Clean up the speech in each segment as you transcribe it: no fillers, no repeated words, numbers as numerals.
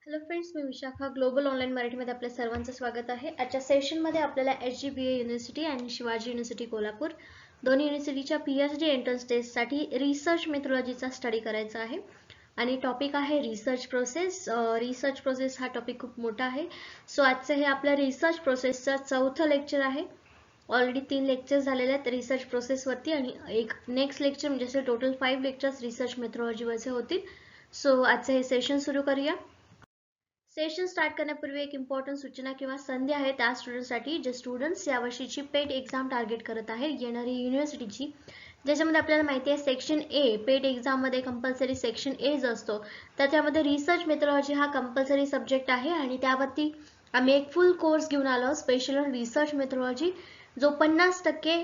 Hello friends, मी Vishakha. Global online मराठीमध्ये आपल्या सर्वांचं स्वागत आहे. आजच्या सेशनमध्ये आपल्याला HGBA युनिव्हर्सिटी आणि शिवाजी युनिव्हर्सिटी कोल्हापूर दोन्ही युनिव्हर्सिटीच्या PhD एंट्रन्स टेस्टसाठी रिसर्च मेथोडॉजीचा स्टडी करायचा आहे आणि टॉपिक आहे रिसर्च प्रोसेस. रिसर्च प्रोसेस हा टॉपिक खूप मोठा आहे. सो आजचं हे आपल्या रिसर्च प्रोसेसचं चौथं लेक्चर आहे. ऑलरेडी 3 लेक्चर्स झालेले आहेत रिसर्च प्रोसेसवरती आणि एक नेक्स्ट लेक्चर म्हणजे टोटल 5 लेक्चर्स रिसर्च मेथोडॉजीवरचे होतील. सो आजचं हे सेशन सुरू करूया. सेशन स्टार्ट करण्यापूर्वी एक इम्पॉर्टंट सूचना किंवा संधी आहे त्या स्टुडंटसाठी जे स्टुडंट्स यावर्षीची पेट एक्झाम टार्गेट करत आहे येणारी युनिव्हर्सिटीची, ज्याच्यामध्ये आपल्याला माहिती आहे सेक्शन ए पेट एक्झाममध्ये कंपल्सरी सेक्शन ए जो असतो त्याच्यामध्ये रिसर्च मेथोडॉजी हा कंपल्सरी सब्जेक्ट आहे आणि त्यावरती आम्ही एक फुल कोर्स घेऊन आलो स्पेशल ऑन रिसर्च मेथोडॉजी, जो 50%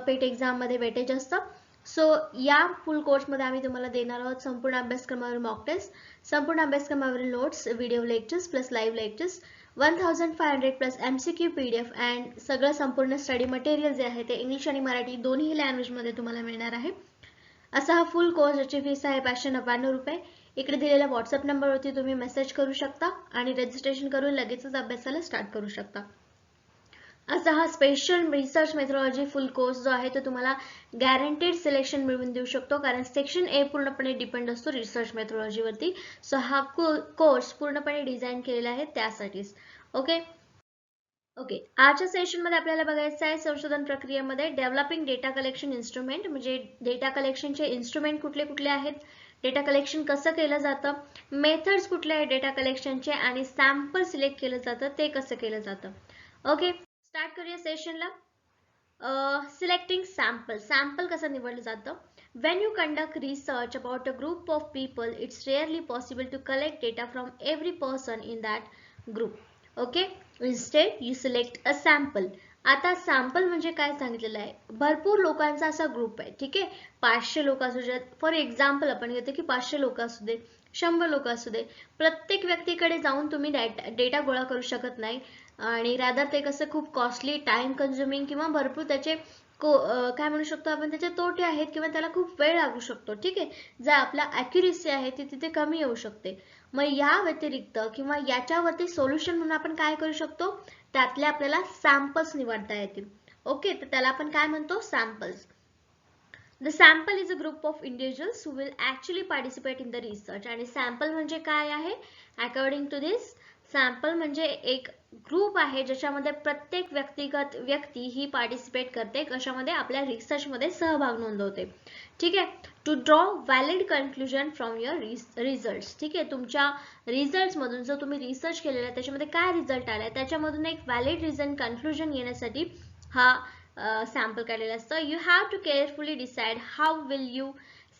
पेट एक्झाममध्ये वेटेज असतं. सो या फुल कोर्समध्ये आम्ही तुम्हाला देणार आहोत संपूर्ण अभ्यासक्रमावर मॉक टेस्ट, संपूर्ण अभ्यासक्रमावरील notes, video lectures plus live lectures, 1500 plus MCQ PDF and सगळं संपूर्ण स्टडी मटेरियल जे आहे ते इंग्लिश आणि मराठी दोन्ही लँग्वेजमध्ये तुम्हाला मिळणार आहे. असा हा फुल कोर्स ज्याची फीस आहे 599 रुपये. इकडे दिलेल्या व्हॉट्सअप नंबरवरती तुम्ही मेसेज करू शकता आणि रजिस्ट्रेशन करून लगेचच अभ्यासाला स्टार्ट करू शकता. असा हा स्पेशल रिसर्च मेथोडॉजी फुल कोर्स जो आहे तो तुम्हाला गॅरंटेड सिलेक्शन मिळवून देऊ शकतो, कारण सेक्शन ए पूर्णपणे डिपेंड असतो रिसर्च मेथोडॉजीवरती. सो हा कोर्स पूर्णपणे डिझाईन केलेला आहे त्यासाठीच. ओके आजच्या सेशनमध्ये आपल्याला बघायचं आहे संशोधन प्रक्रियेमध्ये डेव्हलपिंग डेटा कलेक्शन इन्स्ट्रुमेंट, म्हणजे डेटा कलेक्शनचे इन्स्ट्रुमेंट कुठले कुठले आहेत, डेटा कलेक्शन कसं केलं जातं, मेथड्स कुठले आहेत डेटा कलेक्शनचे आणि सॅम्पल सिलेक्ट केलं जातं ते कसं केलं जातं. ओके, स्टार्ट करूया सेशनला. सिलेक्टिंग सॅम्पल कसं निवडलं जातं. When you conduct research about a group of people, it's rarely possible to collect data from every person in that group. Okay, instead you select a sample. आता sample म्हणजे काय सांगितलेलं आहे, भरपूर लोकांचा असा ग्रुप आहे. ठीक आहे, 500 लोक असू दे फॉर एक्झाम्पल, आपण घेतो की 500 लोक असू दे, 100 लोक असू दे, प्रत्येक व्यक्तीकडे जाऊन तुम्ही डेटा गोळा करू शकत नाही आणि रादर ते कसं खूप कॉस्टली, टाइम कन्झ्युमिंग किंवा भरपूर त्याचे काय म्हणू शकतो आपण त्याचे तोटे आहेत किंवा त्याला खूप वेळ लागू शकतो. ठीक आहे, जर आपला ॲक्युरेसी आहे ती तिथे कमी येऊ शकते. मग या व्यतिरिक्त किंवा याच्यावरती सोल्युशन म्हणून आपण काय करू शकतो, त्यातले आपल्याला सॅम्पल्स निवडता येतील. ओके, तर त्याला आपण काय म्हणतो, samples. The sample is a group of individuals who will actually participate in the research. आणि सॅम्पल म्हणजे काय आहे, अकॉर्डिंग टू दिस सॅम्पल म्हणजे एक ग्रुप आहे ज्याच्यामध्ये प्रत्येक व्यक्तिगत व्यक्ती ही पार्टिसिपेट करते, कशामध्ये, आपल्या रिसर्च मध्ये सहभाग नोंदवते. ठीक आहे, to draw valid conclusion from your result. ठीक आहे, तुमच्या रिझल्ट मधून जो तुम्ही रिसर्च केलेला आहे त्याच्यामध्ये काय रिझल्ट आलाय त्याच्यामधून एक व्हॅलिड रिझन कन्क्लुजन येण्यासाठी हा सॅम्पल काढलेला असतं. You have to carefully decide how will you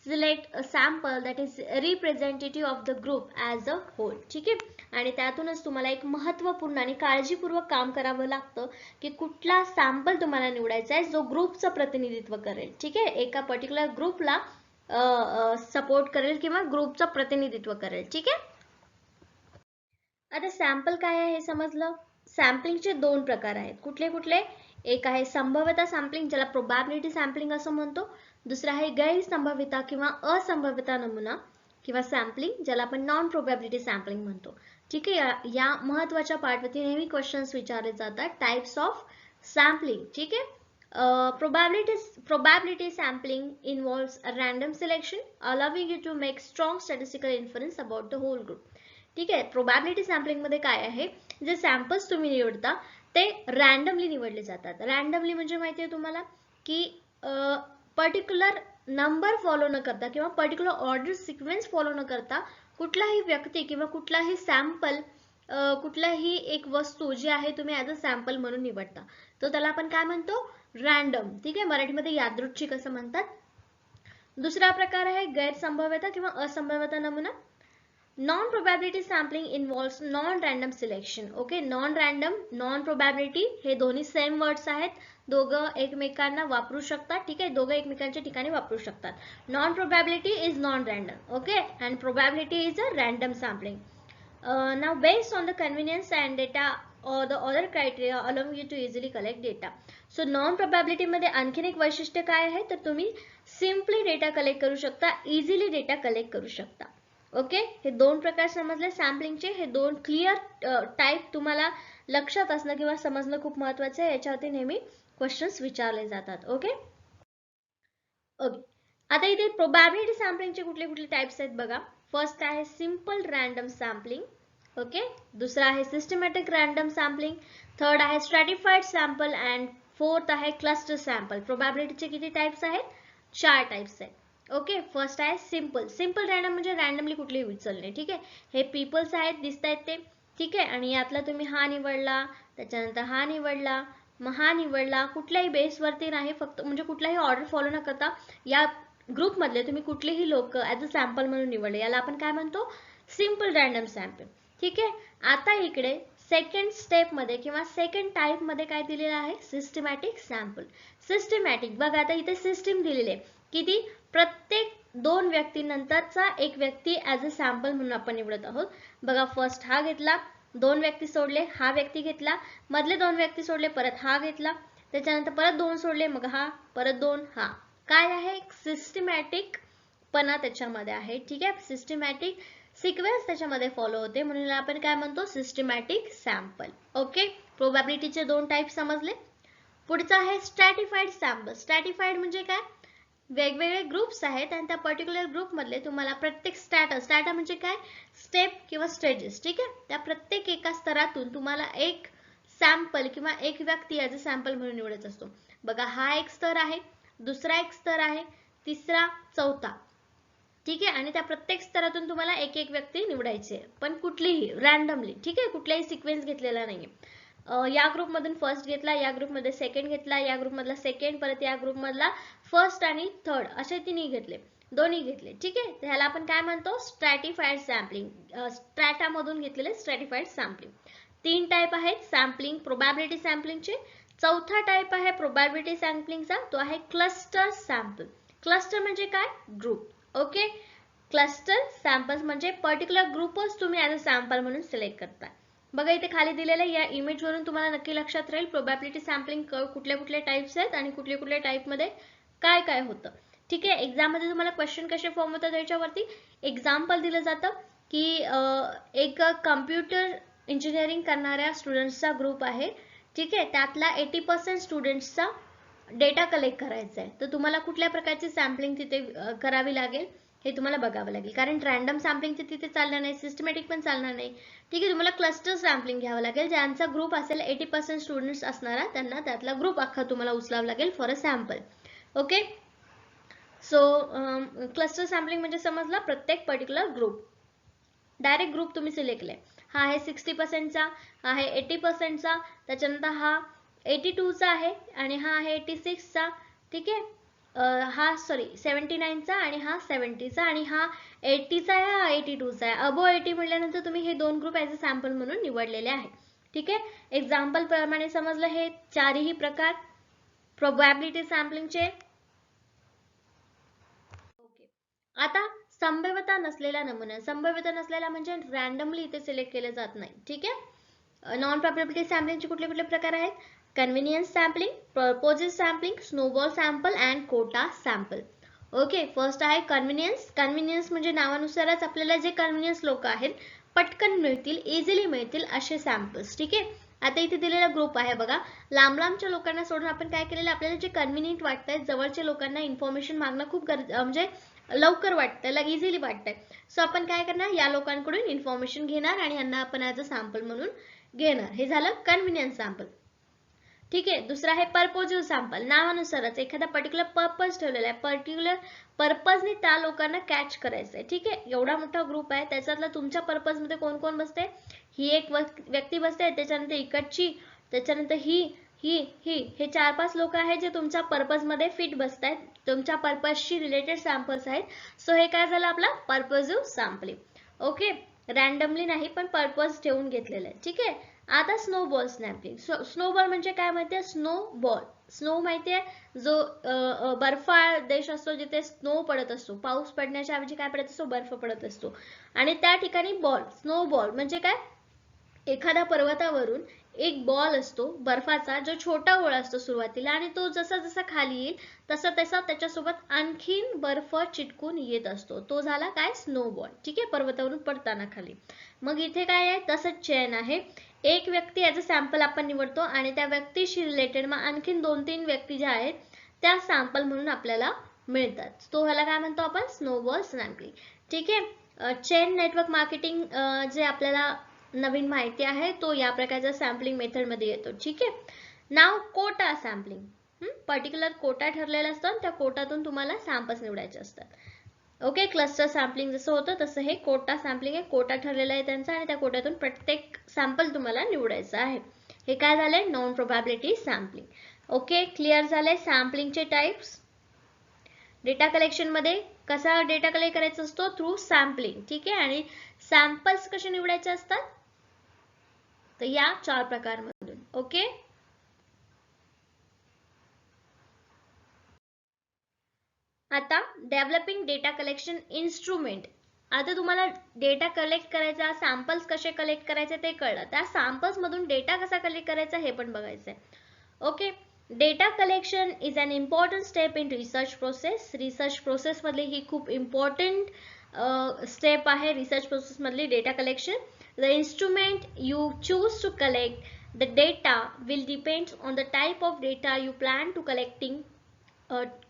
select a sample that is representative of the group as a whole. ठीक आहे, आणि त्यातूनच तुम्हाला एक महत्त्वपूर्ण आणि काळजीपूर्वक काम करावं लागतं की कुठला सॅम्पल तुम्हाला निवडायचा आहे जो ग्रुपचं प्रतिनिधित्व करेल. ठीक आहे, एका पर्टिक्युलर ग्रुपला सपोर्ट करेल किंवा ग्रुपचं प्रतिनिधित्व करेल. ठीक आहे, आता सॅम्पल काय आहे हे समजलं. सॅम्पलिंगचे 2 प्रकार आहेत. कुठले कुठले, एक आहे संभाव्यता सॅम्पलिंग ज्याला प्रोबॅबिलिटी सॅम्पलिंग असं म्हणतो, दुसरा आहे गैरसंभाव्यता किंवा असंभाव्यता नमुना किंवा सॅम्पलिंग ज्याला आपण नॉन प्रोबॅबिलिटी सॅम्पलिंग म्हणतो. ठीक आहे, या महत्त्वाच्या पार्टवरती नेहमी क्वेश्चन्स विचारले जातात. Types of sampling. ठीक आहे, probability sampling involves a random selection allowing you to make strong statistical inference about the whole group. ठीक आहे, प्रोबॅबिलिटी सॅम्पलिंग मध्ये काय आहे, जे सॅम्पल्स तुम्ही निवडता ते रॅन्डमली निवडले जातात. रॅन्डमली म्हणजे माहिती आहे तुम्हाला की पर्टिक्युलर नंबर फॉलो न करता किंवा पर्टिक्युलर ऑर्डर सिक्वेन्स फॉलो न करता कुठलाही व्यक्ती किंवा कुठलाही सॅम्पल, कुठलाही एक वस्तू जी आहे तुम्ही ॲज अ सॅम्पल म्हणून निवडता, तो त्याला आपण काय म्हणतो, रॅन्डम. ठीक आहे, मराठीमध्ये यादृच्छिक असं म्हणतात. दुसरा प्रकार आहे गैरसंभाव्यता किंवा असंभाव्यता नमुना. Non probability sampling involves non random selection. Okay, non random, non probability हे दोन्ही सेम वर्ड्स आहेत, दोघं एकमेकांना वापरू शकतात. ठीक आहे, दोघं एकमेकांच्या ठिकाणी वापरू शकतात. Non probability is non random. Okay, and probability is a random sampling. now based on the convenience and data or the other criteria allowing you to easily collect data. So non probability मध्ये आणखीन एक वैशिष्ट्य काय आहे तर तुम्ही simply data collect करू शकता, इझिली डेटा कलेक्ट करू शकता. ओके, हे दोन प्रकार समजले सॅम्पलिंगचे. हे दोन क्लिअर टाईप तुम्हाला लक्षात असणं किंवा समजणं खूप महत्वाचं आहे. याच्यावरती नेहमी क्वेश्चन्स विचारले जातात. ओके ओके, आता इथे प्रोबॅबिलिटी सॅम्पलिंगचे कुठले कुठले टाइप्स आहेत बघा. फर्स्ट आहे सिंपल रॅन्डम सॅम्पलिंग. ओके, दुसरा आहे सिस्टमॅटिक रॅन्डम सॅम्पलिंग, थर्ड आहे स्ट्रॅटिफाईड सॅम्पल अँड फोर्थ आहे क्लस्टर सॅम्पल. प्रोबॅबिलिटीचे किती टाइप्स आहेत? 4 टाइप्स आहेत. ओके, फर्स्ट आहे सिंपल. सिंपल रॅन्डम म्हणजे रॅन्डमली कुठलेही उचलणे. ठीक आहे, हे पीपल्स आहेत, दिसत आहेत ते. ठीक आहे, आणि यातला तुम्ही हा निवडला, त्याच्यानंतर हा निवडला, मग हा निवडला. कुठल्याही बेसवरती नाही, फक्त म्हणजे कुठलाही ऑर्डर फॉलो न करता या ग्रुप मधले तुम्ही कुठलेही लोक ऍज अ सॅम्पल म्हणून निवडले, याला आपण काय म्हणतो? Simple random sample. ठीक आहे, आता इकडे सेकंड स्टेप मध्ये किंवा सेकंड टाइप मध्ये काय दिलेलं आहे? Systematic sample. सिस्टमॅटिक बघा, आता इथे सिस्टीम दिलेली आहे. किती? प्रत्येक 2 व्यक्तीनंतरचा एक व्यक्ती ऍज अ सॅम्पल म्हणून आपण निवडत आहोत. बघा, फर्स्ट हा घेतला, 2 व्यक्ती सोडले, हा व्यक्ती घेतला, मधले 2 व्यक्ती सोडले, परत हा घेतला, त्याच्यानंतर परत 2 सोडले, मग हा, परत 2, हा. काय आहे? सिस्टमॅटिक पणा त्याच्यामध्ये आहे. ठीक आहे, सिस्टमॅटिक सिक्वेन्स त्याच्यामध्ये फॉलो होते, म्हणून आपण काय म्हणतो? Systematic sample. ओके, प्रोबॅबिलिटीचे 2 टाइप समजले. पुढचा आहे स्ट्रॅटिफाईड सॅम्पल. स्ट्रॅटिफाईड म्हणजे काय? वेगवेगळे ग्रुप्स आहेत आणि त्या पर्टिक्युलर ग्रुप मधले तुम्हाला प्रत्येक स्ट्रॅटा म्हणजे काय? स्टेप किंवा स्टेजेस. ठीक आहे, त्या प्रत्येक एका स्तरातून तुम्हाला एक सॅम्पल किंवा एक व्यक्ती ऍज अ सॅम्पल म्हणून निवडत असतो. बघा, हा एक स्तर आहे, दुसरा एक स्तर आहे, तिसरा, चौथा. ठीक आहे, आणि त्या प्रत्येक स्तरातून तुम्हाला एक एक व्यक्ती निवडायचे, पण कुठलीही रॅन्डमली. ठीक आहे, कुठलाही सिक्वेन्स घेतलेला नाहीये. या ग्रुप मधून फर्स्ट घेतला, या ग्रुप मध्ये सेकंड घेतला, या ग्रुप मधला सेकंड, परत या ग्रुप मधला फर्स्ट आणि थर्ड, असे तिन्ही घेतले, दोन्ही घेतले. ठीक आहे, ह्याला आपण काय म्हणतो? स्ट्रॅटिफाईड सॅम्पलिंग. स्ट्रॅटा मधून घेतलेले स्ट्रॅटिफाईड सॅम्पलिंग. 3 टाइप आहेत सॅम्पलिंग, प्रोबॅबिलिटी सॅम्पलिंगचे. चौथा टाइप आहे प्रोबॅबिलिटी सॅम्पलिंगचा, तो आहे क्लस्टर सॅम्पल. क्लस्टर म्हणजे काय? ग्रुप. ओके, क्लस्टर सॅम्पल्स म्हणजे पर्टिक्युलर ग्रुपच तुम्ही ऍज अ सॅम्पल म्हणून सिलेक्ट करता. बघा, इथे खाली दिलेल्या या इमेज वरून तुम्हाला नक्की लक्षात राहील प्रोबॅबिलिटी सॅम्पलिंग कुठल्या कुठल्या टाइप्स आहेत आणि कुठल्या कुठल्या टाइप मध्ये काय काय होतं. ठीक आहे, एक्झाम मध्ये तुम्हाला क्वेश्चन कसे फॉर्म होतात याच्यावरती एक्झाम्पल दिलं जातं की एक कम्प्युटर इंजिनिअरिंग करणाऱ्या स्टुडंट्सचा ग्रुप आहे. ठीक आहे, त्यातला 80% स्टुडंट्सचा डेटा कलेक्ट करायचा आहे, तर तुम्हाला कुठल्या प्रकारची सॅम्पलिंग तिथे करावी लागेल हे तुम्हाला बघावं लागेल, कारण रॅन्डम सॅम्पलिंग तिथे चालणार नाही, सिस्टमॅटिक पण चालणार नाही. ठीक आहे, तुम्हाला क्लस्टर सॅम्पलिंग घ्यावं लागेल. ज्यांचा ग्रुप असेल 80% स्टुडंट्स असणारा, त्यांना त्यातला ग्रुप अख्खा तुम्हाला उचलावा लागेल for a sample. Okay, so cluster sampling म्हणजे समजला प्रत्येक पर्टिक्युलर ग्रुप, डायरेक्ट ग्रुप तुम्ही सिलेक्ट केले. हा आहे 60%चा, हा आहे 80%चा, त्याच्यानंतर हा 82चा आहे आणि हा आहे 86चा. ठीक आहे, हा सॉरी 79चा आणि हा 70चा आणि हा 80चा आहे, हा 82चा आहे. अबो 80 म्हटल्यानंतर तुम्ही हे 2 ग्रुप ऍज अ सॅम्पल म्हणून निवडलेले आहे. ठीक आहे, एक्झाम्पल प्रमाणे समजलं हे चारही प्रकार प्रोबॅबिलिटी सॅम्पलिंगचे. ओके, आता संभाव्यता नसलेला नमुना. संभाव्यता नसलेला म्हणजे रॅन्डमली इथे सिलेक्ट केले जात नाही. ठीक आहे, नॉन प्रोबॅबिलिटी सॅम्पलिंगचे कुठले कुठले प्रकार आहेत? Convenience sampling, purposive sampling, snowball sample and quota sample. Okay, first आहे कन्व्हिनियन्स. कन्व्हिनियन्स म्हणजे नावानुसारच आपल्याला जे कन्व्हिनियन्स लोक आहेत, पटकन मिळतील, इझिली मिळतील असे सॅम्पल्स. ठीक आहे, आता इथे दिलेला ग्रुप आहे बघा, लांब लांबच्या लोकांना सोडून आपण काय केलेलं, आपल्याला जे कन्व्हिनियंट वाटतंय, जवळच्या लोकांना इन्फॉर्मेशन मागणं खूप म्हणजे लवकर वाटतं, इझिली वाटतंय, सो आपण काय करणार, या लोकांकडून इन्फॉर्मेशन घेणार आणि यांना आपण ऍज अ सॅम्पल म्हणून घेणार. हे झालं कन्व्हिनियन्स सॅम्पल. ठीक आहे, दुसरा आहे पर्पोजिव्ह सॅम्पल. नावानुसारच एखादा पर्टिक्युलर पर्पज ठेवलेला आहे, पर्टिक्युलर पर्पजने त्या लोकांना कॅच करायचं आहे. ठीक आहे, एवढा मोठा ग्रुप आहे, त्याच्यातला तुमच्या पर्पज मध्ये कोण कोण बसते? ही एक व्यक्ती बसते, त्याच्यानंतर इकडची, त्याच्यानंतर ही ही ही हे 4-5 लोक आहेत जे तुमच्या पर्पज मध्ये फिट बसतायत, तुमच्या पर्पजशी रिलेटेड सॅम्पल्स आहेत. सो हे काय झालं आपलं पर्पोजिव्ह सॅम्पलिंग. ओके, रॅन्डमली नाही पण पर्पज ठेवून घेतलेलं आहे. ठीक आहे, आता स्नोबॉल सॅम्पलिंग. स्नोबॉल म्हणजे काय माहितीये? Snow ball. स्नो माहितीये, जो बर्फाळ देश असतो जिथे स्नो पडत असतो, पाऊस पडण्याच्या ऐवजी काय पडत असतो? बर्फ पडत असतो, आणि त्या ठिकाणी बॉल, स्नो बॉल म्हणजे काय? एखाद्या पर्वतावरून एक बॉल असतो बर्फाचा, जो छोटा गोळा असतो सुरुवातीला, आणि तो जसा जसा खाली येईल तसा तसा त्याच्यासोबत आणखीन बर्फ चिटकून येत असतो. तो झाला काय, स्नोबॉल. ठीक आहे, पर्वतावरून पडताना खाली. मग इथे काय आहे, तसंच चेन आहे. एक व्यक्ती ॲज अ सॅम्पल आपण निवडतो आणि त्या व्यक्तीशी रिलेटेड मग आणखीन 2-3 व्यक्ती ज्या आहेत त्या सॅम्पल म्हणून आपल्याला मिळतात. तो ह्याला काय म्हणतो आपण, स्नोबॉल सॅम्पलिंग. ठीक आहे, चेन नेटवर्क मार्केटिंग जे आपल्याला नवीन माहिती आहे तो या प्रकारच्या सॅम्पलिंग मेथड मध्ये येतो. ठीक आहे. नाव कोटा सॅम्पलिंग, पर्टिक्युलर कोटा ठरलेला असतो, त्या कोटातून तुम्हाला सॅम्पल्स निवडायचे असतात. ओके, क्लस्टर सॅम्पलिंग जसं होतं तसं हे कोटा सॅम्पलिंग आहे. कोटा ठरलेला आहे त्यांचा आणि त्या कोट्यातून प्रत्येक सॅम्पल तुम्हाला निवडायचं आहे. हे काय झालंय, non probability sampling. Okay, clear झालंय सॅम्पलिंगचे टाइप्स. डेटा कलेक्शन मध्ये कसा डेटा कलेक्ट करायचा असतो, थ्रू सॅम्पलिंग. ठीक आहे, आणि सॅम्पल्स कसे निवडायचे असतात, तर या 4 प्रकारमधून. ओके, आता डेव्हलपिंग डेटा कलेक्शन इन्स्ट्रुमेंट. आता तुम्हाला डेटा कलेक्ट करायचा, सॅम्पल्स कसे कलेक्ट करायचे ते कळलं. त्या सॅम्पल्स मधून डेटा कसा कलेक्ट करायचा हे पण बघायचंय. Okay, data collection is an important step in research process. Research process मधली ही खूप इम्पॉर्टंट स्टेप आहे, रिसर्च प्रोसेस मधली data collection. The instrument you choose to collect the data will depend on the type of data you plan to collecting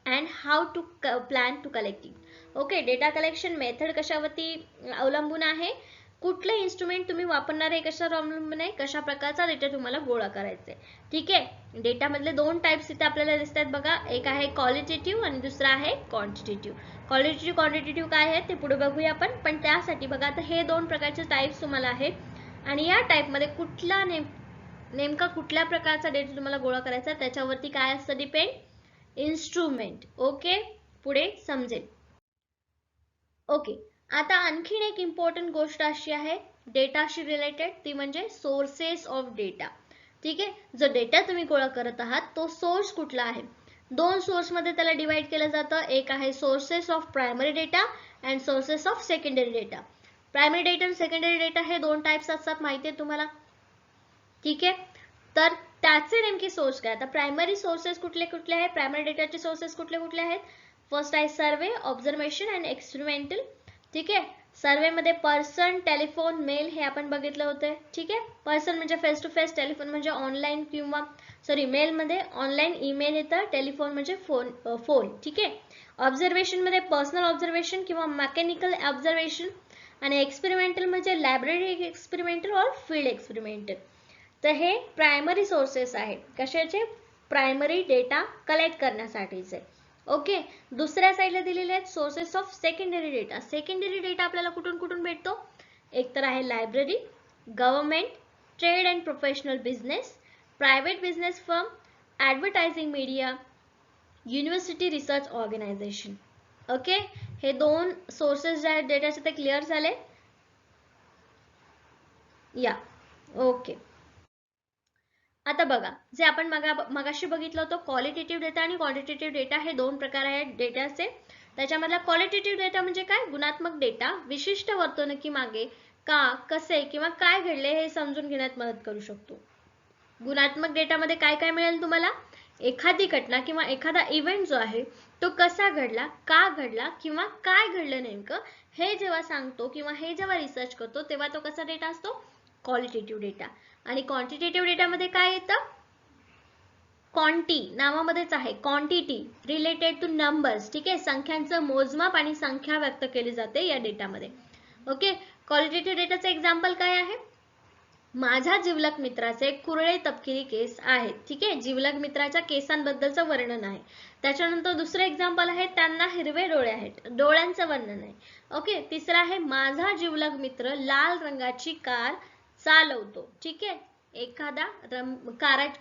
and how to plan to collecting. Okay, data collection method कशावरती अवलंबून आहे, कुठले instrument तुम्ही वापरणार आहे कशावर अवलंबून आहे, कशा प्रकारचा डेटा तुम्हाला गोळा करायचा आहे. ठीक आहे, डेटा मधले 2 टाइप्स इथे आपल्याला दिसतात बघा. एक आहे क्वालिटेटिव्ह आणि दुसरा आहे क्वांटिटेटिव्ह. क्वालिटेटिव्ह क्वांटिटेटिव्ह काय आहे ते पुढे बघूया आपण, पण त्यासाठी बघा आता हे 2 प्रकारचे टाइप्स तुम्हाला आहेत आणि या टाइप मध्ये कुठला नेमका कुठल्या प्रकारचा डेटा तुम्हाला गोळा करायचा त्याच्यावरती काय असतं डिपेंड, इन्स्ट्रुमेंट. ओके, पुढे समजेल. ओके, आता आणखीन एक इम्पॉर्टंट गोष्ट अशी आहे डेटाशी रिलेटेड, ती म्हणजे सोर्सेस ऑफ डेटा. ठीक आहे, जो डेटा तुम्ही गोळा करत आहात तो सोर्स कुठला आहे. 2 सोर्स मध्ये त्याला डिवाइड केलं जातं. एक आहे sources of primary data and sources of secondary data. Primary data आणि सेकंडरी डेटा हे 2 टाइप्स असतात, माहिती आहे तुम्हाला. ठीक आहे, तर त्याचे नेमके सोर्स काय. आता प्रायमरी सोर्सेस कुठले कुठले आहेत, प्रायमरी डेटाचे सोर्सेस कुठले कुठले आहेत. फर्स्ट आहे सर्वे, ऑब्झर्वेशन अँड एक्सपेरिमेंटल. ठीक आहे, सर्वे मध्ये पर्सन, टेलिफोन, मेल हे आपण बघितलं होतं. ठीक आहे, पर्सन म्हणजे फेस टू फेस, टेलिफोन म्हणजे ऑनलाईन किंवा मेल मध्ये ऑनलाईन ईमेल येतं, टेलिफोन म्हणजे फोन. ठीक आहे, ऑब्झर्वेशन मध्ये पर्सनल ऑब्झर्वेशन किंवा मेकॅनिकल ऑब्झर्वेशन, आणि एक्सपेरिमेंटल म्हणजे लॅबोरेटरी एक्सपेरिमेंटल और फील्ड एक्सपेरिमेंटल. तर हे प्रायमरी सोर्सेस आहेत, कशाचे, प्रायमरी डेटा कलेक्ट करण्यासाठीचे. ओके, दुसऱ्या साईडला दिलेले आहेत sources of secondary data. Secondary data आपल्याला कुठून कुठून भेटतो, एक तर आहे library, government, trade and professional business, private business firm, advertising media, university research organisation. Okay, हे 2 सोर्सेस जे आहेत डेटाचे ते क्लिअर झाले या. ओके, आता बघा, जे आपण मगाशी बघितलं होतं क्वालिटेटिव्ह डेटा आणि क्वांटिटेटिव्ह डेटा, हे 2 प्रकार आहेत डेटाचे. त्याच्यामधला क्वालिटेटिव्ह डेटा म्हणजे काय, गुणात्मक डेटा विशिष्ट वर्तणुकीमागे का, कसे किंवा काय घडले हे समजून घेण्यात मदत करू शकतो. गुणात्मक डेटामध्ये काय काय मिळेल तुम्हाला, एखादी घटना किंवा एखादा इव्हेंट जो आहे तो कसा घडला, का घडला किंवा काय घडलं नेमकं हे जेव्हा सांगतो किंवा हे जेव्हा रिसर्च करतो तेव्हा तो कसा डेटा असतो, क्वालिटेटिव्ह डेटा. आणि क्वांटिटेटिव्ह डेटामध्ये काय येतं, क्वांटी नावामध्येच आहे, क्वांटिटी रिलेटेड टू नंबर्स. ठीक आहे, संख्यांचं मोजमाप आणि संख्या व्यक्त केली जाते या डेटामध्ये. ओके, क्वालिटेटिव्ह डेटाचे एक्झाम्पल काय आहे, माझ्या जिवलग मित्राचे कुरळे तपकिरी केस आहेत. ठीक आहे, जिवलग मित्राच्या केसांबद्दलचं वर्णन आहे. त्याच्यानंतर दुसरे एक्झाम्पल आहे, त्यांना हिरवे डोळे आहेत, डोळ्यांचं वर्णन आहे. ओके, तिसरा आहे, माझा जिवलग मित्र लाल रंगाची कार चालवतो. ठीक आहे, एखादा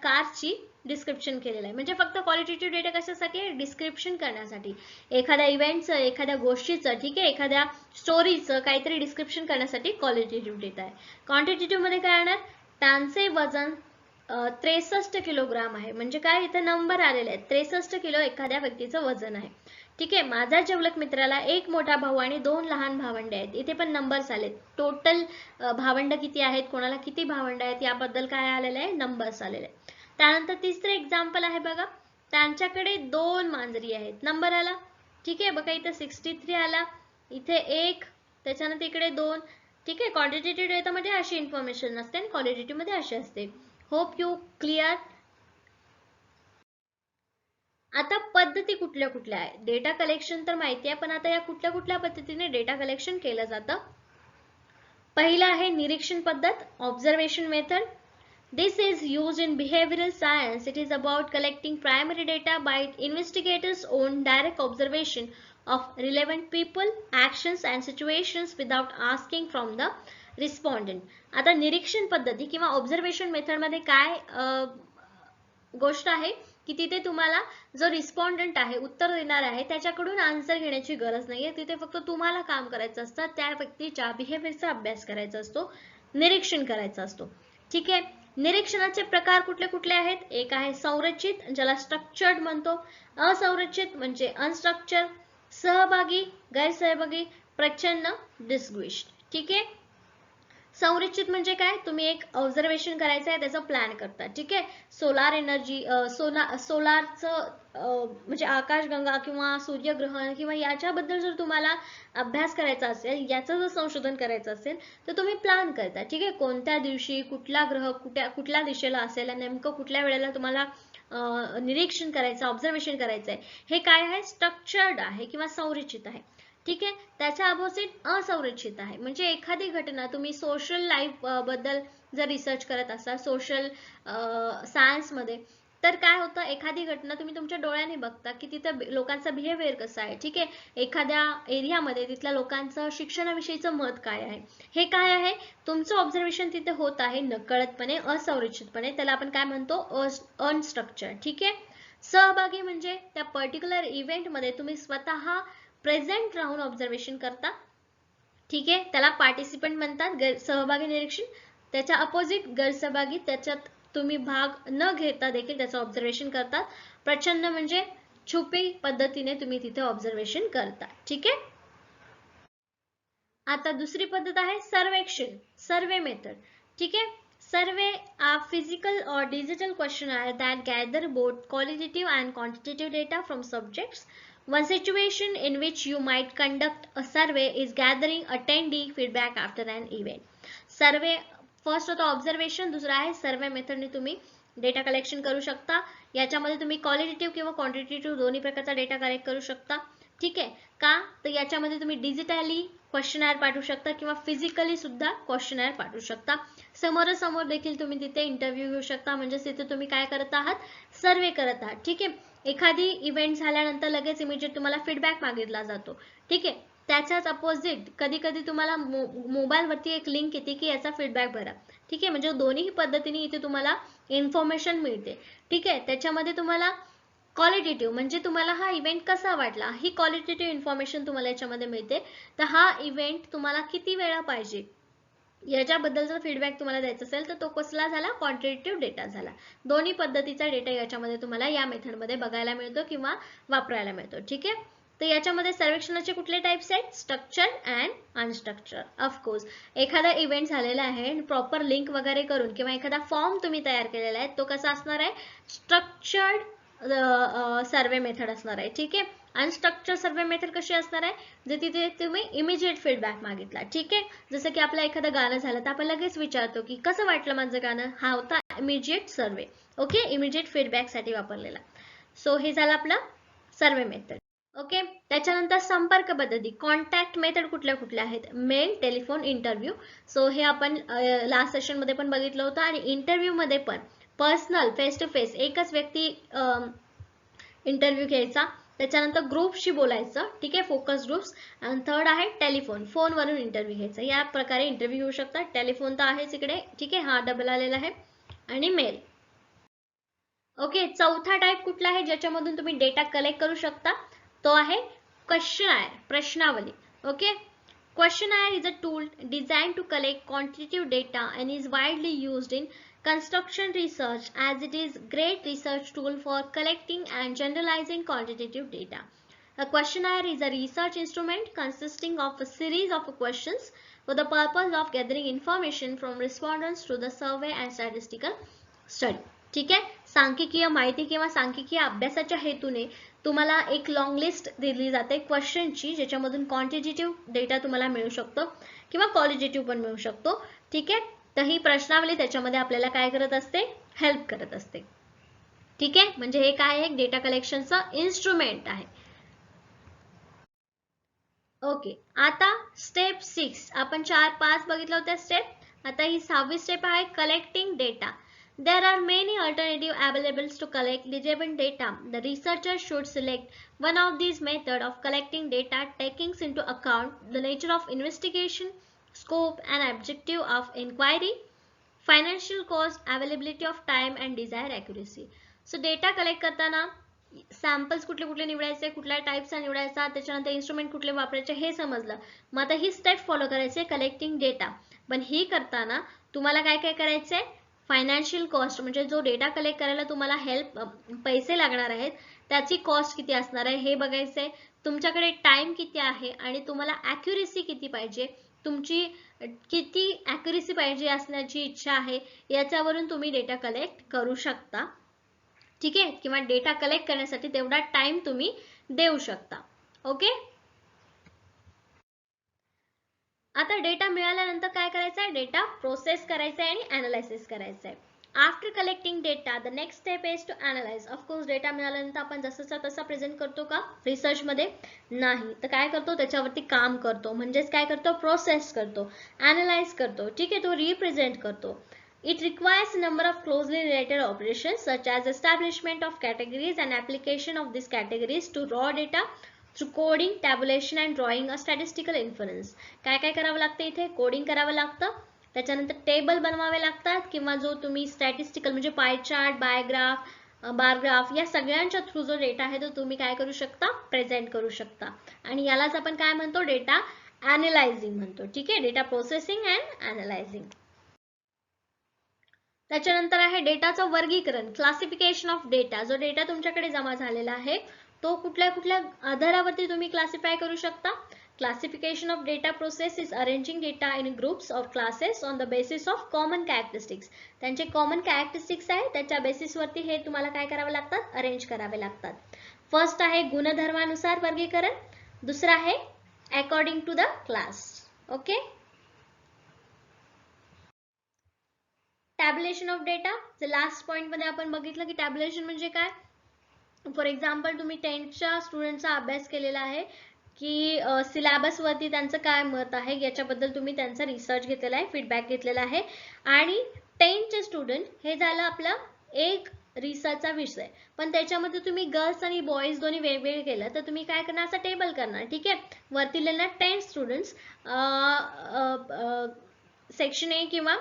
कारची डिस्क्रिप्शन केलेलं आहे. म्हणजे फक्त क्वालिटेटिव्ह डेटा कशासाठी, डिस्क्रिप्शन करण्यासाठी, एखाद्या इव्हेंटचं, एखाद्या गोष्टीचं, ठीक आहे, एखाद्या स्टोरीचं काहीतरी डिस्क्रिप्शन करण्यासाठी क्वालिटेटिव्ह डेटा आहे. क्वांटिटेटिव्ह मध्ये काय येणार, त्यांचे वजन 63 किलोग्राम आहे. म्हणजे काय, इथे नंबर आलेले आहेत, 63 किलो एखाद्या व्यक्तीचं वजन आहे. ठीक आहे. माझा जिवलग मित्राला एक मोठा भाऊ आणि 2 लहान भावंडे आहेत. इथे पण नंबर्स आलेत. टोटल भावंड किती आहेत, कोणाला किती भावंड आहेत याबद्दल काय आलेलं आहे, नंबर्स आलेले आहेत. त्यानंतर तिसरं एक्झाम्पल आहे बघा, त्यांच्याकडे 2 मांजरी आहेत. नंबर आला. ठीक आहे. बघा इथे 63 आला, इथे 1, त्याच्यानंतर इकडे 2. ठीक आहे. क्वांटिटेटिव्ह डेटा मध्ये अशी इन्फॉर्मेशन नसते आणि क्वालिटेटिव्ह मध्ये अशी असते. Hope you clear. आता पद्धती कुठल्या कुठल्या आहे, डेटा कलेक्शन तर माहिती आहे, पण आता या कुठल्या कुठल्या पद्धतीने डेटा कलेक्शन केलं जातं. पहिला आहे निरीक्षण पद्धत, observation method. This is used in behavioral science. It is about collecting primary data by investigators on direct observation of relevant people, actions and situations without asking from the respondent. आता निरीक्षण पद्धती किंवा ऑब्झर्वेशन मेथड मध्ये काय गोष्ट आहे की तिथे तुम्हाला जो रिस्पॉन्डंट आहे, उत्तर देणार आहे, त्याच्याकडून आन्सर घेण्याची गरज नाहीये. तिथे फक्त तुम्हाला काम करायचं असतं, त्या व्यक्तीच्या बिहेवियरचा अभ्यास करायचा असतो, निरीक्षण करायचं असतो. ठीक आहे. निरीक्षणाचे प्रकार कुठले कुठले आहेत, एक आहे संरचित ज्याला स्ट्रक्चर्ड म्हणतो, असंरचित म्हणजे अनस्ट्रक्चर, सहभागी, गैरसहभागी, प्रच्छन्न, डिस्ग्विश्ड. ठीक आहे. संरचित म्हणजे काय, तुम्ही एक ऑब्झर्वेशन करायचं आहे, त्याचा प्लॅन करता. ठीक आहे. सोलार एनर्जी, सोलारचं म्हणजे आकाशगंगा किंवा सूर्यग्रहण किंवा याच्याबद्दल जर तुम्हाला अभ्यास करायचा असेल, याचं जर संशोधन करायचं असेल तर तुम्ही प्लॅन करता. ठीक आहे. कोणत्या दिवशी कुठला ग्रह कुठल्या दिशेला असेल आणि नेमकं कुठल्या वेळेला तुम्हाला निरीक्षण करायचं, ऑब्झर्वेशन करायचं आहे, हे काय आहे, स्ट्रक्चर्ड आहे किंवा संरचित आहे. ठीक आहे. त्याच्या अपोजिट असंरचित आहे, म्हणजे एखादी घटना तुम्ही सोशल लाईफ बद्दल जर रिसर्च करत असाल, सोशल सायन्स मध्ये, तर काय होतं, एखादी घटना तुम्ही तुमच्या डोळ्याने बघता की तिथं लोकांचा बिहेवियर कसा आहे. ठीक आहे. एखाद्या एरियामध्ये तिथल्या लोकांचं शिक्षणाविषयीचं मत काय आहे, हे काय आहे, तुमचं ऑब्झर्वेशन तिथे होत आहे नकळतपणे, असंरचितपणे. त्याला आपण काय म्हणतो, अनस्ट्रक्चर. ठीक आहे. सहभागी म्हणजे त्या पर्टिक्युलर इव्हेंट मध्ये तुम्ही स्वतः प्रेझेंट राहून ऑब्झर्वेशन करता. ठीक आहे. त्याला पार्टिसिपंट म्हणतात, सहभागी निरीक्षण. त्याच्या अपोजिट गैरसहभागी, त्याच्यात तुम्ही भाग न घेता देखील त्याचं ऑब्झर्वेशन करतात. प्रच्छन्न म्हणजे छुपी पद्धतीने तुम्ही तिथे ऑब्झर्वेशन करता. ठीक आहे. आता दुसरी पद्धत आहे सर्वेक्षण, सर्वे मेथड. ठीक आहे. सर्वे are physical or digital questionnaire that gather both qualitative and quantitative data from subjects. One situation in which you might conduct a survey is gathering attendee feedback after an event. Survey first होता observation, दुसरा आहे सर्वे मेथडने तुम्ही data collection करू शकता. याच्यामध्ये तुम्ही qualitative किंवा quantitative दोन्ही प्रकारचा डेटा कलेक्ट करू शकता. ठीक आहे. का तर याच्यामध्ये तुम्ही डिजिटली क्वेश्चनर पाठवू शकता किंवा फिजिकली सुद्धा क्वेश्चनर पाठवू शकता. समोरासमोर देखील तुम्ही तिथे इंटरव्ह्यू घेऊ शकता, म्हणजे तिथे तुम्ही काय करत आहात, सर्वे करत आहात. ठीक आहे. एखादी इव्हेंट झाल्यानंतर लगेच इमिजिएट तुम्हाला फीडबॅक मागितला जातो. ठीक आहे. त्याच्याच अपोजिट कधी कधी तुम्हाला मोबाईलवरती एक लिंक येते की याचा फीडबॅक भरा. ठीक आहे. म्हणजे दोन्ही पद्धतीने इथे तुम्हाला इन्फॉर्मेशन मिळते. ठीक आहे. त्याच्यामध्ये तुम्हाला क्वालिटेटिव्ह म्हणजे तुम्हाला हा इव्हेंट कसा वाटला, ही क्वालिटेटिव्ह इन्फॉर्मेशन तुम्हाला याच्यामध्ये मिळते. तर हा इव्हेंट तुम्हाला किती वेळा पाहिजे याच्याबद्दल जर फीडबॅक तुम्हाला द्यायचा असेल तर तो कसला झाला, क्वांटिटेटिव्ह डेटा झाला. दोन्ही पद्धतीचा डेटा याच्यामध्ये तुम्हाला या मेथडमध्ये बघायला मिळतो किंवा वापरायला मिळतो. ठीक आहे. तर याच्यामध्ये सर्वेक्षणाचे कुठले टाइप्स आहेत, स्ट्रक्चर्ड अँड अनस्ट्रक्चर्ड. ऑफकोर्स एखादा इव्हेंट झालेला आहे, प्रॉपर लिंक वगैरे करून किंवा एखादा फॉर्म तुम्ही तयार केलेला आहे, तो कसा असणार आहे, स्ट्रक्चर्ड सर्वे मेथड असणार आहे. ठीक आहे. अनस्ट्रक्चर्ड सर्वे मेथड कशी असणार आहे, जे तिथे तुम्ही इमिजिएट फीडबॅक मागितला. ठीक आहे. जसं की आपलं एखादं गाणं झालं तर आपण लगेच विचारतो की कसं वाटलं माझं गाणं, हा होता इमिजिएट सर्वे. ओके. इमिजिएट फीडबॅक साठी वापरलेला. सो हे झालं आपलं सर्वे मेथड. ओके. त्याच्यानंतर संपर्क पद्धती, कॉन्टॅक्ट मेथड कुठल्या कुठल्या आहेत, मेल, टेलिफोन, इंटरव्ह्यू. सो हे आपण लास्ट सेशन मध्ये पण बघितलं होतं आणि इंटरव्ह्यू मध्ये पण पर्सनल फेस टू फेस एकच व्यक्ती इंटरव्ह्यू घ्यायचा. त्याच्यानंतर ग्रुपशी बोलायचं. ठीक आहे. Focus groups. आणि थर्ड आहे टेलिफोन, फोनवरून इंटरव्ह्यू घ्यायचा. या प्रकारे इंटरव्ह्यू घेऊ शकतात. टेलिफोन तर आहेच इकडे. ठीक आहे. हा डबल आलेला आहे. आणि मेल. ओके. चौथा टाइप कुठला आहे ज्याच्यामधून तुम्ही डेटा कलेक्ट करू शकता, तो आहे क्वेश्चनायर, प्रश्नावली. Okay. Questionnaire is a tool designed to collect quantitative data and is widely used in construction research as it is great research tool for collecting and generalizing quantitative data. A questionnaire is a research instrument consisting of a series of questions for the purpose of gathering information from respondents to the survey and statistical study. ठीक आहे, सांख्यिकीय माहिती किंवा सांख्यिकीय अभ्यासाच्या हेतूने तुम्हाला एक लॉंग लिस्ट दिली जाते क्वेश्चनची, ज्याच्यामधून क्वांटिटेटिव्ह डेटा तुम्हाला मिळू शकतो किंवा क्वालिटेटिव्ह पण मिळू शकतो. ठीक आहे, तर ही प्रश्नावली त्याच्यामध्ये आपल्याला काय करत असते, हेल्प करत असते. ठीक आहे, म्हणजे हे काय आहे, डेटा कलेक्शनचं इन्स्ट्रुमेंट आहे. ओके, आता स्टेप 6 आपण 4-5 बघितलं होतं स्टेप. आता ही 6वी स्टेप आहे, collecting data. There are many alternatives available to collect legible data. The researcher should select one of these methods of collecting data, taking into account the nature of investigation, scope and objective of inquiry, financial cost, availability of time and desired accuracy. So data collect करताना samples कुठले कुठले निवडायचे, कुठल्या टाईपचा निवडायचा, त्याच्यानंतर instrument कुठले वापरायचे हे समजलं. मग आता ही स्टेप फॉलो करायचे कलेक्टिंग डेटा. पण ही करताना तुम्हाला काय काय करायचंय, फायनान्शियल कॉस्ट म्हणजे जो डेटा कलेक्ट करायला तुम्हाला पैसे लागणार आहेत त्याची कॉस्ट किती असणार आहे हे बघायचंय. तुमच्याकडे टाइम किती आहे आणि तुम्हाला ॲक्युरेसी किती पाहिजे, तुमची किती ॲक्युरेसी पाहिजे असण्याची इच्छा आहे, याच्यावरून तुम्ही डेटा कलेक्ट करू शकता. ठीक आहे, किंवा डेटा कलेक्ट करण्यासाठी तेवढा टाइम तुम्ही देऊ शकता. ओके, आता डेटा मिळाल्यानंतर काय करायचं आहे, डेटा प्रोसेस करायचा आहे आणि अनालिसिस करायचं आहे. After collecting data the next step is to analyse. Of course data मिळाल्यानंतर आपण जसंचा तसा प्रेझेंट करतो का रिसर्च मध्ये, नाही, तर काय करतो त्याच्यावरती काम करतो, म्हणजेच काय करतो, प्रोसेस करतो, अनालाइज करतो. ठीक आहे, तो रिप्रेझेंट करतो. It requires a number of closely related operations such as establishment of categories and application of these categories to raw data through coding, tabulation and drawing a statistical inference. काय काय करावं लागतं इथे, कोडिंग करावं लागतं, त्याच्यानंतर table बनवावे लागतात किंवा जो तुम्ही स्टॅटिस्टिकल म्हणजे पाय चार्ट, बायग्राफ, बारग्राफ या सगळ्यांच्या थ्रू जो डेटा आहे तो तुम्ही काय करू शकता, प्रेझेंट करू शकता. आणि यालाच आपण काय म्हणतो, डेटा अनालायझिंग म्हणतो. ठीक आहे, डेटा प्रोसेसिंग अँड अनालायझिंग. त्याच्यानंतर आहे डेटाचं वर्गीकरण, क्लासिफिकेशन ऑफ डेटा. जो डेटा तुमच्याकडे जमा झालेला आहे तो कुठल्या कुठल्या आधारावरती तुम्ही क्लासिफाय करू शकता. Classification of data process is arranging data in groups or classes on the basis of common characteristics. त्यांचे कॉमन कॅरेक्टरिस्टिक्स आहे त्याच्या बेसिसवरती हे तुम्हाला काय करावे लागतात, अरेंज करावे लागतात. फर्स्ट आहे गुणधर्मानुसार वर्गीकरण, दुसरा आहे according to the class. Okay, tabulation of data. Last point मध्ये आपण बघितलं की टॅब्युलेशन म्हणजे काय. फॉर एक्झाम्पल तुम्ही 10th स्टुडंटचा अभ्यास केलेला आहे की सिलेबस वरती त्यांचं काय मत आहे याच्याबद्दल तुम्ही त्यांचा रिसर्च घेतलेला आहे, फीडबॅक घेतलेला आहे. आणि 10th स्टुडंट हे झालं आपलं एक रिसर्चचा विषय, पण त्याच्यामध्ये तुम्ही गर्ल्स आणि बॉईज दोन्ही वेगवेगळे केलं तर तुम्ही काय करणार, असं टेबल करणार. ठीक आहे, वरती लिहिणार 10 स्टुडंट्स सेक्शन ए किंवा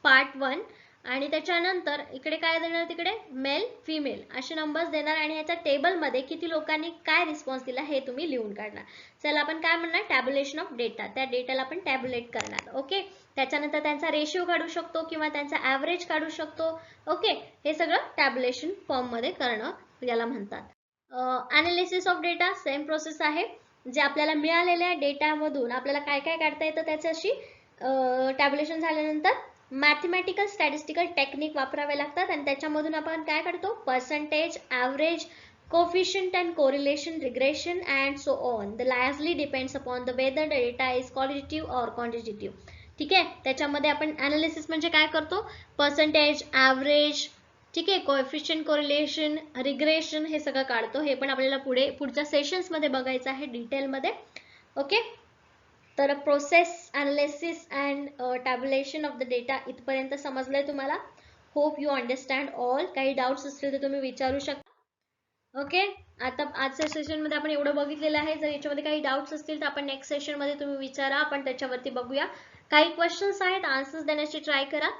पार्ट 1 आणि त्याच्यानंतर इकडे काय देणार, तिकडे मेल फिमेल असे नंबर्स देणार आणि याच्या टेबलमध्ये किती लोकांनी काय रिस्पॉन्स दिला हे तुम्ही लिहून काढणार. चला आपण काय म्हणणार, टॅब्युलेशन ऑफ डेटा. त्या डेटाला आपण टॅब्युलेट करणार. ओके, त्याच्यानंतर त्यांचा रेशिओ काढू शकतो किंवा त्यांचा ॲव्हरेज काढू शकतो. ओके, हे सगळं टॅब्युलेशन फॉर्म मध्ये करणं याला म्हणतात. Analysis of data same process आहे. जे आपल्याला मिळालेल्या डेटामधून आपल्याला काय काय काढता येतं त्याच्याशी टॅब्युलेशन झाल्यानंतर मॅथमॅटिकल स्टॅटिस्टिकल टेक्निक वापरावे लागतात आणि त्याच्यामधून आपण काय काढतो, percentage, average, coefficient and correlation, regression and so on. The largely depends upon the whether the data is qualitative or quantitative. ठीक आहे, त्याच्यामध्ये आपण अनालिसिस म्हणजे काय करतो, पर्सेंटेज, ॲव्हरेज, ठीक आहे, कोएफिशियंट, कोरिलेशन, रिग्रेशन हे सगळं काढतो. हे पण आपल्याला पुढच्या सेशन्स मध्ये बघायचं आहे डिटेलमध्ये. ओके, तर process, analysis and tabulation of the data इथपर्यंत समजलंय तुम्हाला. Hope you understand all. काही डाऊट्स असतील तर तुम्ही विचारू शकता. ओके, आता आजच्या सेशन मध्ये आपण एवढं बघितलेलं आहे. जर याच्यामध्ये काही डाऊट्स असतील तर आपण नेक्स्ट सेशन मध्ये तुम्ही विचारा, आपण त्याच्यावरती बघूया. काही क्वेश्चन्स आहेत, आन्सर्स देण्याची ट्राय करा.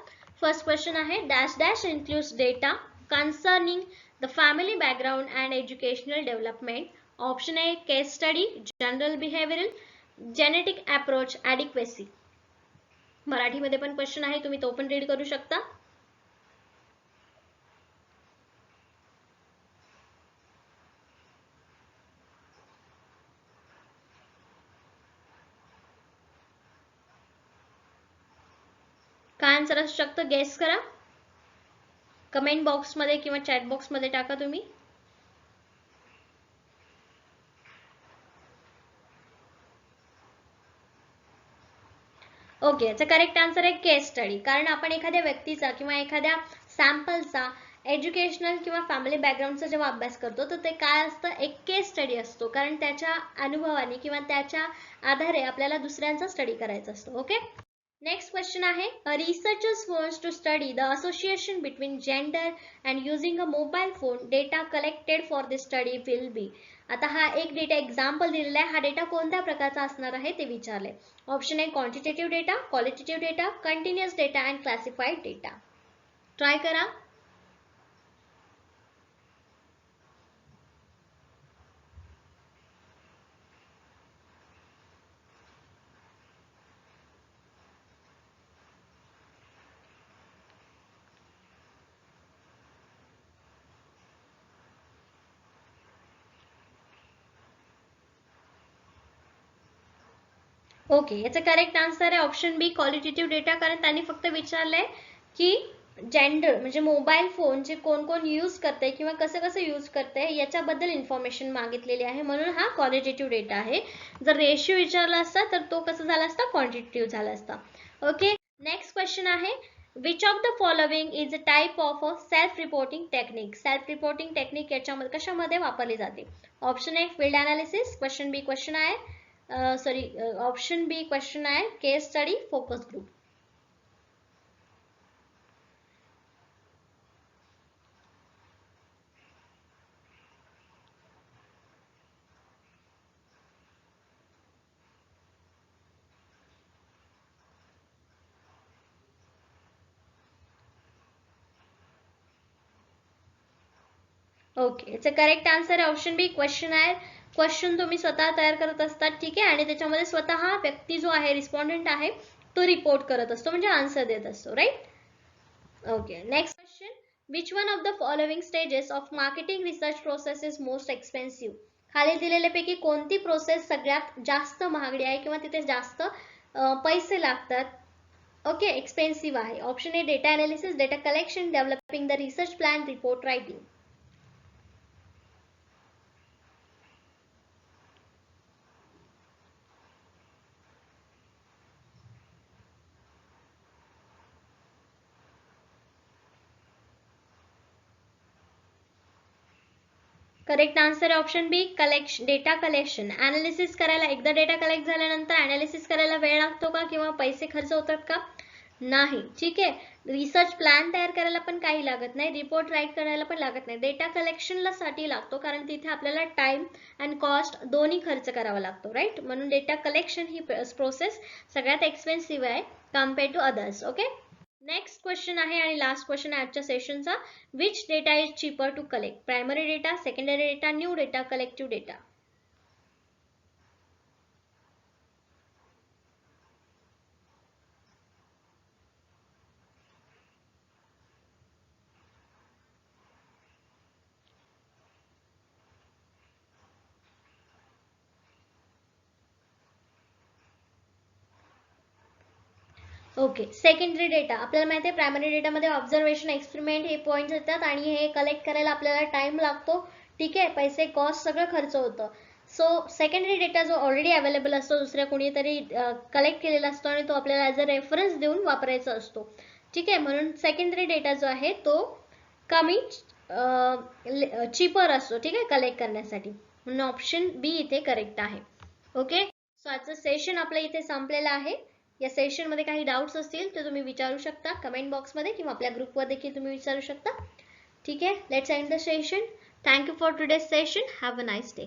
फर्स्ट क्वेश्चन आहे, dash dash includes data concerning the family background and educational development. Option A case study, general behavioural, genetic approach, adequacy. मराठीमध्ये पण क्वेश्चन आहे, तुम्ही तो पण रीड करू शकता. काय आन्सर असू शकतं गेस करा, कमेंट बॉक्स मध्ये किंवा चॅट बॉक्स मध्ये टाका तुम्ही. ओके, याचा करेक्ट आन्सर आहे केस स्टडी. कारण आपण एखाद्या व्यक्तीचा किंवा एखाद्या सॅम्पलचा एज्युकेशनल किंवा फॅमिली बॅकग्राऊंडचा जेव्हा अभ्यास करतो तर ते काय असतं, एक केस स्टडी असतो. कारण त्याच्या अनुभवाने किंवा त्याच्या आधारे आपल्याला दुसऱ्यांचा स्टडी करायचा असतो. ओके, नेक्स्ट क्वेश्चन आहे, researchers wants to study the association between gender and using a mobile phone, data collected for this study will be. आता हा एक डेटा एक्झाम्पल दिलेला आहे. हा डेटा कोणत्या प्रकारचा असणार आहे ते विचारले. ऑप्शन आहे quantitative data, qualitative data, continuous data and classified data. Try करा. ओके, याचा करेक्ट आन्सर आहे ऑप्शन बी क्वालिटेटिव्ह डेटा. कारण त्यांनी फक्त विचारलंय की जेंडर म्हणजे मोबाईल फोन जे कोण कोण यूज करते किंवा कसं कसं यूज करते याच्याबद्दल इन्फॉर्मेशन मागितलेली आहे, म्हणून हा क्वालिटेटिव्ह डेटा आहे. जर रेशिओ विचारला असता तर तो कसं झाला असता, क्वांटिटेटिव्ह झाला असता. ओके, नेक्स्ट क्वेश्चन आहे, which of the following is a type of a self reporting technique. Self reporting technique याच्यामध्ये कशामध्ये वापरली जाते. Option A field analysis, question B question आहे ऑप्शन बी क्वेश्चन आहे case study, focus group. Okay, याचं correct answer आहे option B question आहे. Question तुम्ही स्वतः तयार करत असतात, ठीक आहे, आणि त्याच्यामध्ये स्वतः व्यक्ती जो आहे रिस्पॉन्डंट आहे तो रिपोर्ट करत असतो, म्हणजे आन्सर देत असतो, right. Okay, next question, which one of the following stages of marketing research process is most expensive. खाली दिलेल्यापैकी कोणती प्रोसेस सगळ्यात जास्त महागडी आहे किंवा तिथे जास्त पैसे लागतात. ओके, एक्सपेन्सिव्ह आहे. Option A data analysis, data collection, developing the research plan, report writing. Correct answer आहे ऑप्शन बी कलेक्शन, डेटा कलेक्शन. अनालिसिस करायला, एकदा डेटा कलेक्ट झाल्यानंतर अनालिसिस करायला वेळ लागतो का किंवा पैसे खर्च होतात का, नाही, ठीक आहे. रिसर्च प्लॅन तयार करायला पण काही लागत नाही, रिपोर्ट राईट करायला पण लागत नाही. डेटा कलेक्शनला साठी लागतो कारण तिथे आपल्याला टाइम अँड कॉस्ट दोन्ही खर्च करावा लागतो, राईट. म्हणून डेटा कलेक्शन ही प्रोसेस सगळ्यात एक्सपेन्सिव्ह आहे compare to others. Okay, next question आहे आणि लास्ट क्वेश्चन आहे आजच्या सेशनचा, which data is cheaper to collect. Primary data, secondary data, new data, collective data. Okay, secondary data. आपल्याला माहिती आहे प्रायमरी डेटामध्ये ऑब्झर्वेशन, एक्सपेरिमेंट हे पॉईंट्स येतात आणि हे कलेक्ट करायला आपल्याला टाइम लागतो, ठीक आहे, पैसे कॉस्ट सगळं खर्च होतं. सो सेकंडरी डेटा जो ऑलरेडी अवेलेबल असतो, दुसऱ्या कोणीतरी कलेक्ट केलेला असतो आणि तो आपल्याला ॲज अ रेफरन्स देऊन वापरायचा असतो, ठीक आहे. म्हणून सेकंडरी डेटा जो आहे तो कमी चीपर असतो, ठीक आहे, कलेक्ट करण्यासाठी. म्हणून ऑप्शन बी इथे करेक्ट आहे. ओके, सो आजचं सेशन आपलं इथे संपलेलं आहे. या सेशन मध्ये काही डाउट्स असतील तर तुम्ही विचारू शकता कमेंट बॉक्स मध्ये किंवा आपल्या ग्रुपवर देखील तुम्ही विचारू शकता, ठीक आहे. Let's end the session. Thank you for today's session. Have a nice day.